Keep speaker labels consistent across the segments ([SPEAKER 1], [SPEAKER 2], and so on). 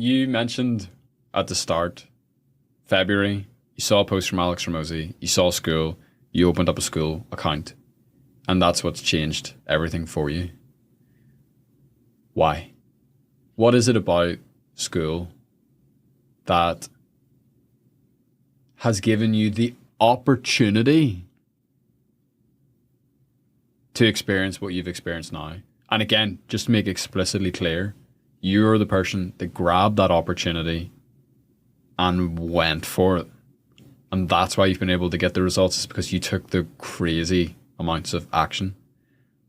[SPEAKER 1] you mentioned at the start, February, you saw a post from Alex Ramosi, you saw Skool, you opened up a Skool account, and that's what's changed everything for you. Why? What is it about Skool that has given you the opportunity to experience what you've experienced now? And again, just to make explicitly clear, you're the person that grabbed that opportunity and went for it. And that's why you've been able to get the results, is because you took the crazy amounts of action.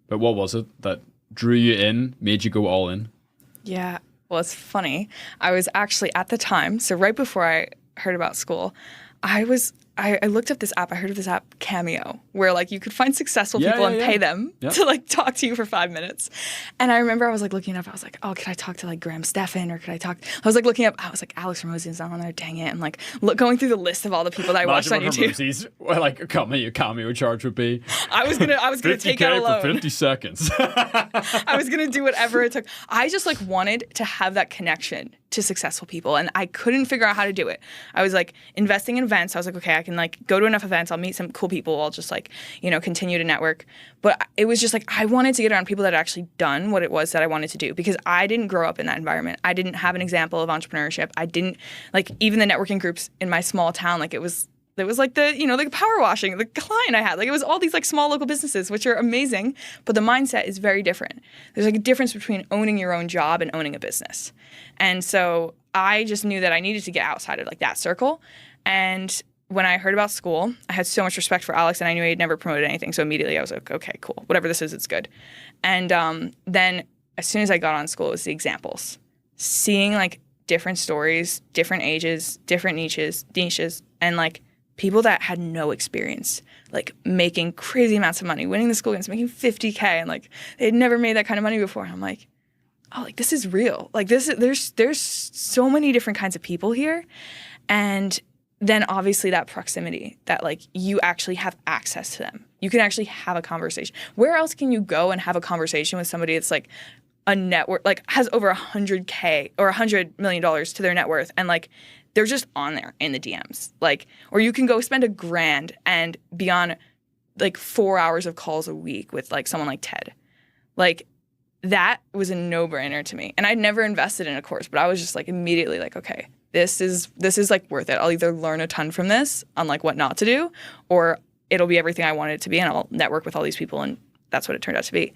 [SPEAKER 1] But what was it that drew you in, made you go all in?
[SPEAKER 2] Yeah, well, it's funny. I was actually at the time, so right before I heard about Skool, I looked up this app. I heard of this app, Cameo, where like you could find successful people and pay them to like talk to you for 5 minutes. And I remember I was like looking up. I was like, oh, could I talk to like Graham Stephan, or could I talk? I was like looking up. I was like, Alex Ramosi is not on there. Dang it! And like going through the list of all the people that I watched on YouTube.
[SPEAKER 1] Ramosi's, like a cameo charge would be.
[SPEAKER 2] I was gonna take out a loan
[SPEAKER 1] for 50 seconds.
[SPEAKER 2] I was gonna do whatever it took. I just like wanted to have that connection to successful people, and I couldn't figure out how to do it. I was like investing in events. I was like, okay, I can like go to enough events. I'll meet some cool people. I'll just like, continue to network. But it was just like, I wanted to get around people that had actually done what it was that I wanted to do, because I didn't grow up in that environment. I didn't have an example of entrepreneurship. I didn't like, even the networking groups in my small town, like it was like the, like power washing, the client I had, like it was all these like small local businesses, which are amazing, but the mindset is very different. There's like a difference between owning your own job and owning a business. And so I just knew that I needed to get outside of like that circle. And when I heard about Skool, I had so much respect for Alex, and I knew he'd never promoted anything. So immediately I was like, okay, cool. Whatever this is, it's good. And then as soon as I got on Skool, it was the examples. Seeing like different stories, different ages, different niches, and like people that had no experience, like making crazy amounts of money, winning the Skool Games, making $50K, and like they had never made that kind of money before. And I'm like, oh, like this is real. Like there's so many different kinds of people here. And then obviously that proximity, that like you actually have access to them. You can actually have a conversation. Where else can you go and have a conversation with somebody that's like a network, like has over $100K or $100 million to their net worth, and like they're just on there in the DMs. Like, or you can go spend $1,000 and be on like 4 hours of calls a week with like someone like Ted. Like that was a no-brainer to me. And I'd never invested in a course, but I was just like immediately like, okay, this is like worth it. I'll either learn a ton from this on like what not to do, or it'll be everything I wanted it to be, and I'll network with all these people, and that's what it turned out to be.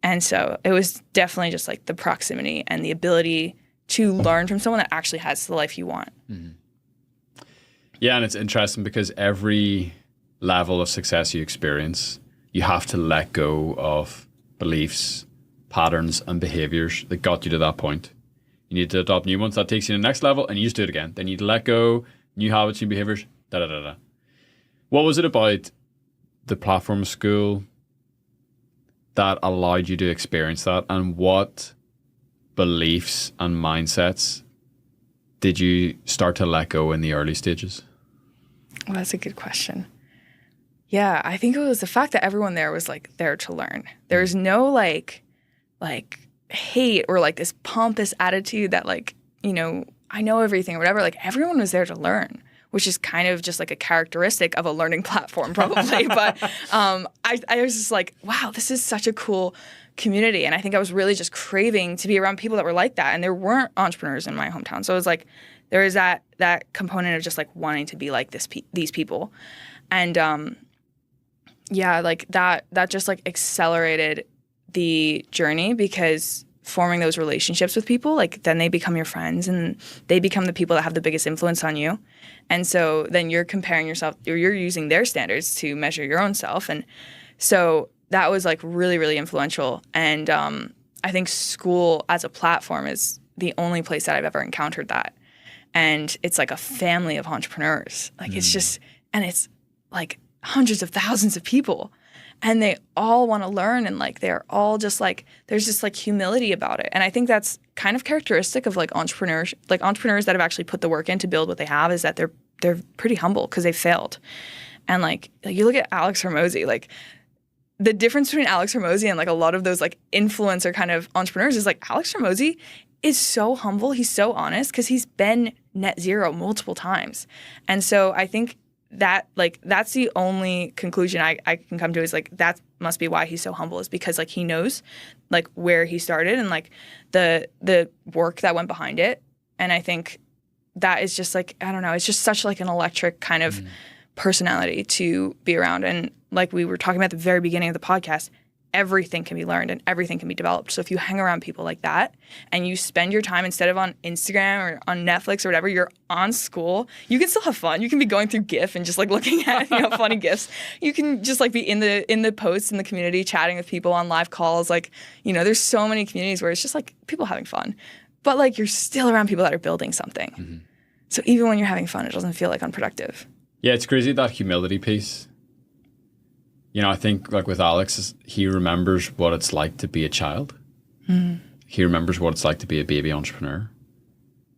[SPEAKER 2] And so it was definitely just like the proximity and the ability to learn from someone that actually has the life you want.
[SPEAKER 1] Mm-hmm. Yeah, and it's interesting because every level of success you experience, you have to let go of beliefs, patterns, and behaviors that got you to that point. You need to adopt new ones. That takes you to the next level, and you just do it again. Then you need to let go, new habits, new behaviors, da-da-da-da. What was it about the platform of Skool that allowed you to experience that? And what beliefs and mindsets did you start to let go in the early stages?
[SPEAKER 2] Well, that's a good question. Yeah, I think it was the fact that everyone there was like there to learn. There's no like hate or like this pompous attitude that like, I know everything or whatever. Like everyone was there to learn, which is kind of just like a characteristic of a learning platform probably. But I was just like, wow, this is such a cool community. And I think I was really just craving to be around people that were like that. And there weren't entrepreneurs in my hometown. So it was like, there is that component of just like wanting to be like these people. And yeah, like that just like accelerated the journey, because forming those relationships with people, like then they become your friends and they become the people that have the biggest influence on you. And so then you're comparing yourself, or you're using their standards to measure your own self. And so that was like really, really influential. And I think Skool as a platform is the only place that I've ever encountered that. And it's like a family of entrepreneurs. Like it's just, and it's like hundreds of thousands of people. And they all want to learn, and like they're all just like, there's just like humility about it. And I think that's kind of characteristic of like entrepreneurs that have actually put the work in to build what they have, is that they're pretty humble because they failed. And like you look at Alex Ramosi, like the difference between Alex Ramosi and like a lot of those like influencer kind of entrepreneurs is like Alex Ramosi is so humble. He's so honest because he's been net zero multiple times. And so I think that like that's the only conclusion I can come to is like that must be why he's so humble is because like he knows like where he started and like the work that went behind it. And I think that is just like, I don't know, it's just such like an electric kind of personality to be around. And like we were talking about at the very beginning of the podcast, everything can be learned and everything can be developed. So if you hang around people like that and you spend your time instead of on Instagram or on Netflix or whatever, you're on Skool, you can still have fun. You can be going through GIF and just like looking at, funny GIFs. You can just like be in the posts in the community, chatting with people on live calls. Like, there's so many communities where it's just like people having fun. But like you're still around people that are building something. Mm-hmm. So even when you're having fun, it doesn't feel like unproductive.
[SPEAKER 1] Yeah, it's crazy that humility piece. I think like with Alex, he remembers what it's like to be a child. Mm. He remembers what it's like to be a baby entrepreneur.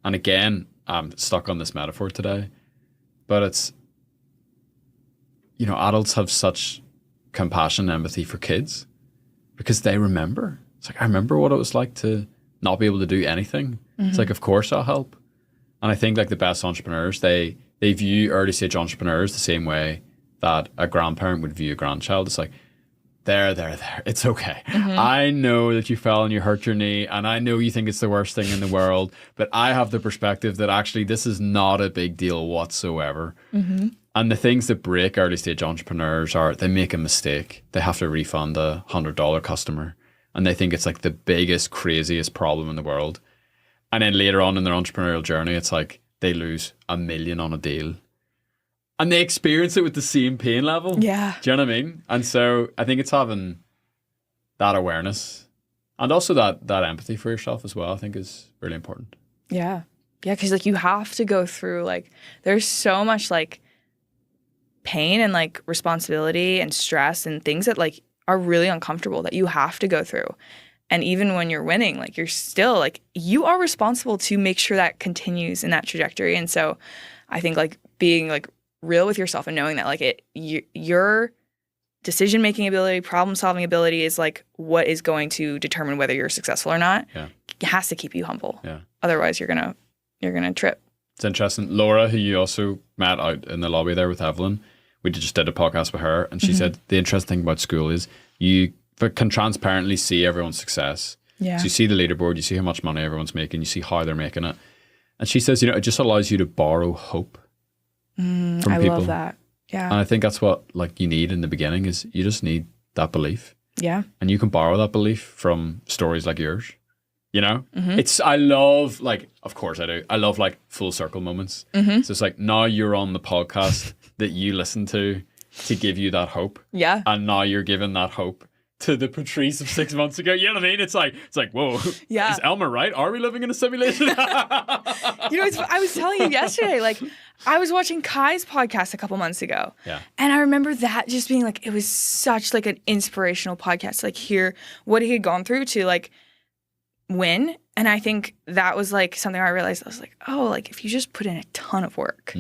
[SPEAKER 1] And again, I'm stuck on this metaphor today, but it's, adults have such compassion and empathy for kids because they remember. It's like, I remember what it was like to not be able to do anything. Mm-hmm. It's like, of course I'll help. And I think like the best entrepreneurs, they view early stage entrepreneurs the same way that a grandparent would view a grandchild. It's like, there. It's okay. Mm-hmm. I know that you fell and you hurt your knee, and I know you think it's the worst thing in the world, but I have the perspective that actually this is not a big deal whatsoever. Mm-hmm. And the things that break early stage entrepreneurs are they make a mistake. They have to refund a $100 customer, and they think it's like the biggest, craziest problem in the world. And then later on in their entrepreneurial journey, it's like they lose $1 million on a deal. And they experience it with the same pain level.
[SPEAKER 2] Yeah.
[SPEAKER 1] Do you know what I mean? And so I think it's having that awareness and also that empathy for yourself as well, I think is really important.
[SPEAKER 2] Yeah. Yeah, because like you have to go through like there's so much like pain and like responsibility and stress and things that like are really uncomfortable that you have to go through. And even when you're winning, like you're still like you are responsible to make sure that continues in that trajectory. And so I think like being like real with yourself and knowing that like your decision-making ability, problem-solving ability is like what is going to determine whether you're successful or not. Yeah. It has to keep you humble. Yeah. Otherwise you're gonna trip.
[SPEAKER 1] It's interesting. Laura, who you also met out in the lobby there with Evelyn, we just did a podcast with her, and she said the interesting thing about Skool is you can transparently see everyone's success. Yeah. So you see the leaderboard, you see how much money everyone's making, you see how they're making it. And she says, it just allows you to borrow hope. From
[SPEAKER 2] I
[SPEAKER 1] people.
[SPEAKER 2] love that. Yeah.
[SPEAKER 1] And I think that's what like you need in the beginning is you just need that belief.
[SPEAKER 2] Yeah.
[SPEAKER 1] And you can borrow that belief from stories like yours. Mm-hmm. I love like, of course I do. I love like full circle moments. Mm-hmm. So it's like now you're on the podcast that you listen to give you that hope. Yeah. And now you're giving that hope to the Patrice of 6 months ago. You know what I mean? It's like, whoa, yeah. Is Elmer right? Are we living in a simulation?
[SPEAKER 2] I was telling you yesterday, like I was watching Kai's podcast a couple months ago. Yeah. And I remember that just being like, it was such like an inspirational podcast to like hear what he had gone through to like win. And I think that was like something I realized. I was like, oh, like if you just put in a ton of work,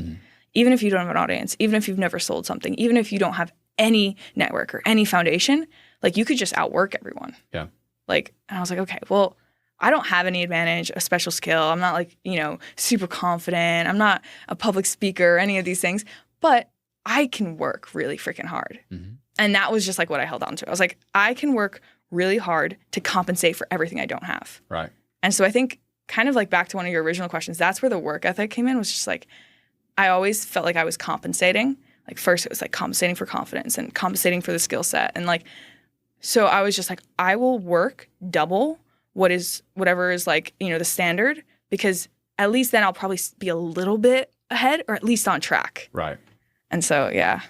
[SPEAKER 2] even if you don't have an audience, even if you've never sold something, even if you don't have any network or any foundation, like you could just outwork everyone. Yeah. Like, and I was like, okay, well, I don't have any advantage, a special skill. I'm not like, super confident. I'm not a public speaker or any of these things, but I can work really freaking hard. Mm-hmm. And that was just like what I held on to. I was like, I can work really hard to compensate for everything I don't have. Right. And so I think kind of like back to one of your original questions, that's where the work ethic came in, was just like, I always felt like I was compensating. Like first it was like compensating for confidence and compensating for the skill set. And like, so I was just like, I will work double whatever is like, the standard, because at least then I'll probably be a little bit ahead or at least on track. Right. And so, yeah.